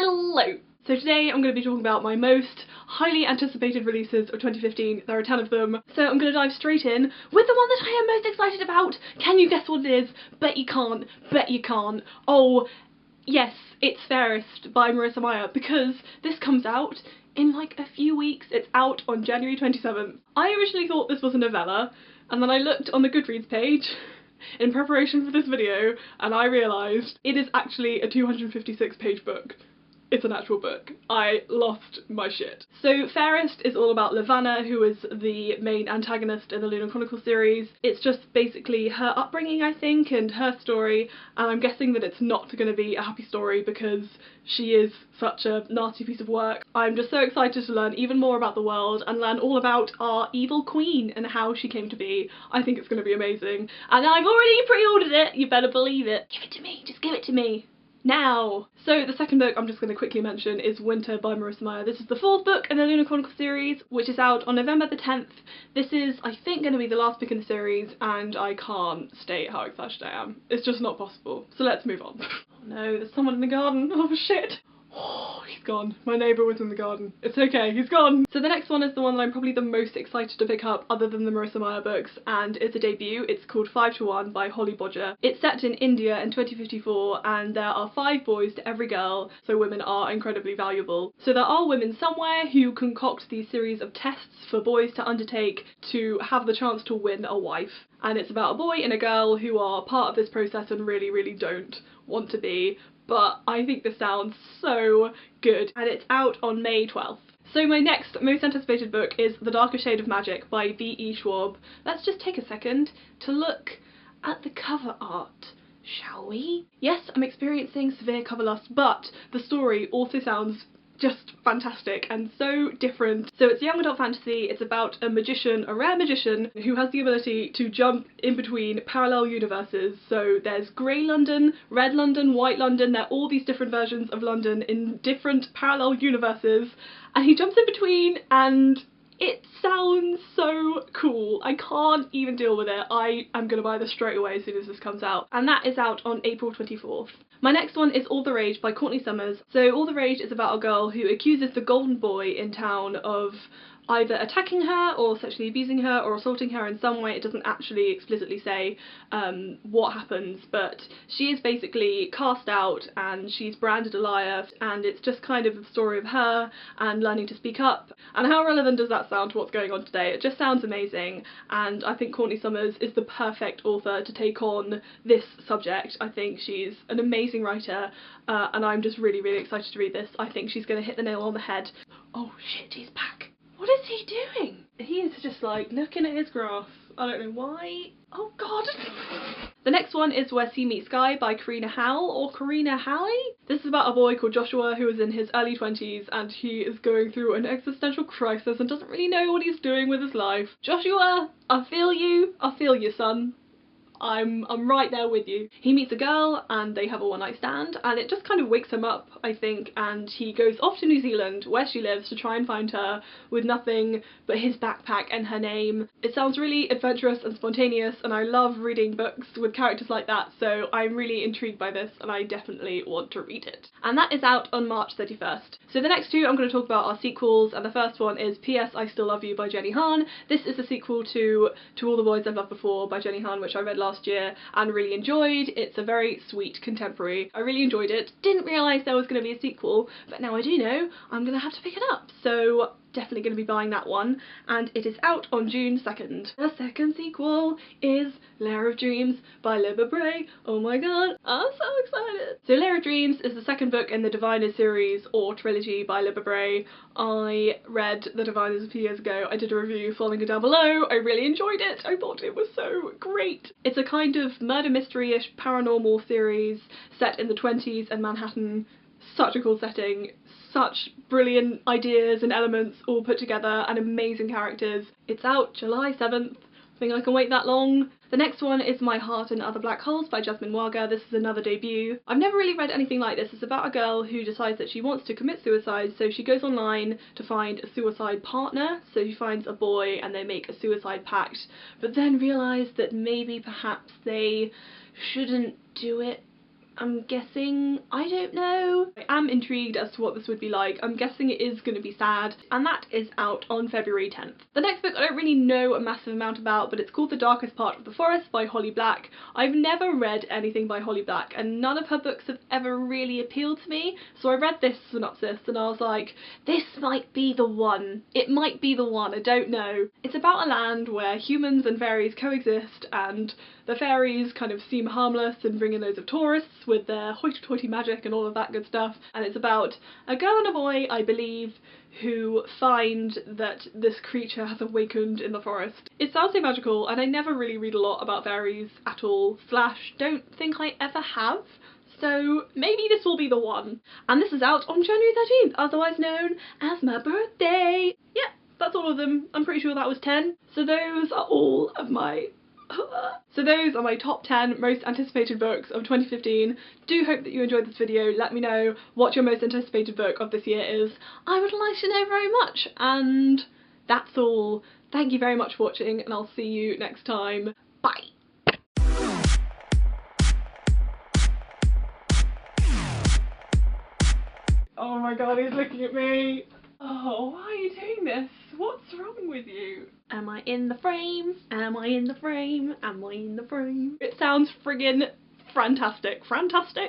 Hello! So today I'm going to be talking about my most highly anticipated releases of 2015. There are 10 of them. So I'm going to dive straight in with the one that I am most excited about. Can you guess what it is? Bet you can't. Bet you can't. Oh, yes, it's Fairest by Marissa Meyer, because this comes out in like a few weeks. It's out on January 27th. I originally thought this was a novella, and then I looked on the Goodreads page in preparation for this video, and I realised it is actually a 256 page book. It's an actual book. I lost my shit. So Fairest is all about Livana, who is the main antagonist in the Lunar Chronicle series. It's just basically her upbringing, I think, and her story, and I'm guessing that it's not going to be a happy story because she is such a nasty piece of work. I'm just so excited to learn even more about the world and learn all about our evil queen and how she came to be. I think it's going to be amazing. And I've already pre-ordered it, you better believe it. Give it to me, just give it to me. Now! So the second book I'm just going to quickly mention is Winter by Marissa Meyer. This is the fourth book in the Lunar Chronicle series, which is out on November the 10th. This is, I think, going to be the last book in the series, and I can't state how excited I am. It's just not possible. So let's move on. Oh no, there's someone in the garden. Oh shit! Oh, he's gone. My neighbour was in the garden. It's okay, he's gone. So the next one is the one that I'm probably the most excited to pick up other than the Marissa Meyer books, and it's a debut. It's called 5 to 1 by Holly Bodger. It's set in India in 2054, and there are 5 boys to every girl, so women are incredibly valuable. So there are women somewhere who concoct these series of tests for boys to undertake to have the chance to win a wife. And it's about a boy and a girl who are part of this process and really don't want to be. But I think this sounds so good, and it's out on May 12th. So my next most anticipated book is The Darker Shade of Magic by V.E. Schwab. Let's just take a second to look at the cover art, shall we? Yes, I'm experiencing severe cover lust, but the story also sounds just fantastic and so different. So it's a young adult fantasy. It's about a magician, a rare magician, who has the ability to jump in between parallel universes. So there's grey London, red London, white London. They're all these different versions of London in different parallel universes, and he jumps in between, and it sounds so cool. I can't even deal with it. I am gonna buy this straight away as soon as this comes out. And that is out on April 24th. My next one is All the Rage by Courtney. So All the Rage is about a girl who accuses the golden boy in town of either attacking her or sexually abusing her or assaulting her in some way. It doesn't actually explicitly say what happens, but she is basically cast out and she's branded a liar, and it's just kind of the story of her and learning to speak up. And how relevant does that sound to what's going on today? It just sounds amazing, and I think Courtney Summers is the perfect author to take on this subject. I think she's an amazing writer, and I'm just really excited to read this. I think she's going to hit the nail on the head. Oh shit, he's back. What is he doing? He is just like looking at his graph. I don't know why. Oh god. The next one is Where Sea Meets Sky by Karina Halle. This is about a boy called Joshua who is in his early 20s, and he is going through an existential crisis and doesn't really know what he's doing with his life. Joshua, I feel you, son. I'm right there with you. He meets a girl and they have a one-night stand, and it just kind of wakes him up, I think, and he goes off to New Zealand, where she lives, to try and find her with nothing but his backpack and her name. It sounds really adventurous and spontaneous, and I love reading books with characters like that, so I'm really intrigued by this and I definitely want to read it. And that is out on March 31st. So the next two I'm going to talk about are sequels, and the first one is P.S. I Still Love You by Jenny Han. This is a sequel to All the Boys I've Loved Before by Jenny Han, which I read last year and really enjoyed. It's a very sweet contemporary. I really enjoyed it. Didn't realise there was going to be a sequel, but now I do know I'm going to have to pick it up. So definitely going to be buying that one, and it is out on June 2nd. The second sequel is Lair of Dreams by Libba Bray. Oh my god, I'm so excited! So Lair of Dreams is the second book in the Diviners series or trilogy by Libba Bray. I read the Diviners a few years ago. I did a review, following it down below. I really enjoyed it. I thought it was so great. It's a kind of murder mystery-ish paranormal series set in the 20s in Manhattan. Such a cool setting, such brilliant ideas and elements all put together, and amazing characters. It's out July 7th. I think I can wait that long. The next one is My Heart and Other Black Holes by Jasmine Warga. This is another debut. I've never really read anything like this. It's about a girl who decides that she wants to commit suicide, so she goes online to find a suicide partner. So she finds a boy and they make a suicide pact, but then realise that maybe perhaps they shouldn't do it. I'm guessing, I don't know. I am intrigued as to what this would be like. I'm guessing it is going to be sad, and that is out on February 10th. The next book I don't really know a massive amount about, but it's called The Darkest Part of the Forest by Holly Black. I've never read anything by Holly Black, and none of her books have ever really appealed to me, so I read this synopsis and I was like, this might be the one. It might be the one, I don't know. It's about a land where humans and fairies coexist, and the fairies kind of seem harmless and bring in loads of tourists with their hoity-toity magic and all of that good stuff, and it's about a girl and a boy, I believe, who find that this creature has awakened in the forest. It sounds so magical, and I never really read a lot about fairies at all, / don't think I ever have, so maybe this will be the one. And this is out on January 13th, otherwise known as my birthday. Yeah, that's all of them. I'm pretty sure that was 10. So those are all of my those are my top 10 most anticipated books of 2015. Do hope that you enjoyed this video. Let me know what your most anticipated book of this year is. I would like to know very much. And that's all. Thank you very much for watching, and I'll see you next time. Bye! Oh my god, he's looking at me. Oh, why are you doing this? What's wrong with you? Am I in the frame? Am I in the frame? Am I in the frame? It sounds friggin' fantastic. Fantastic?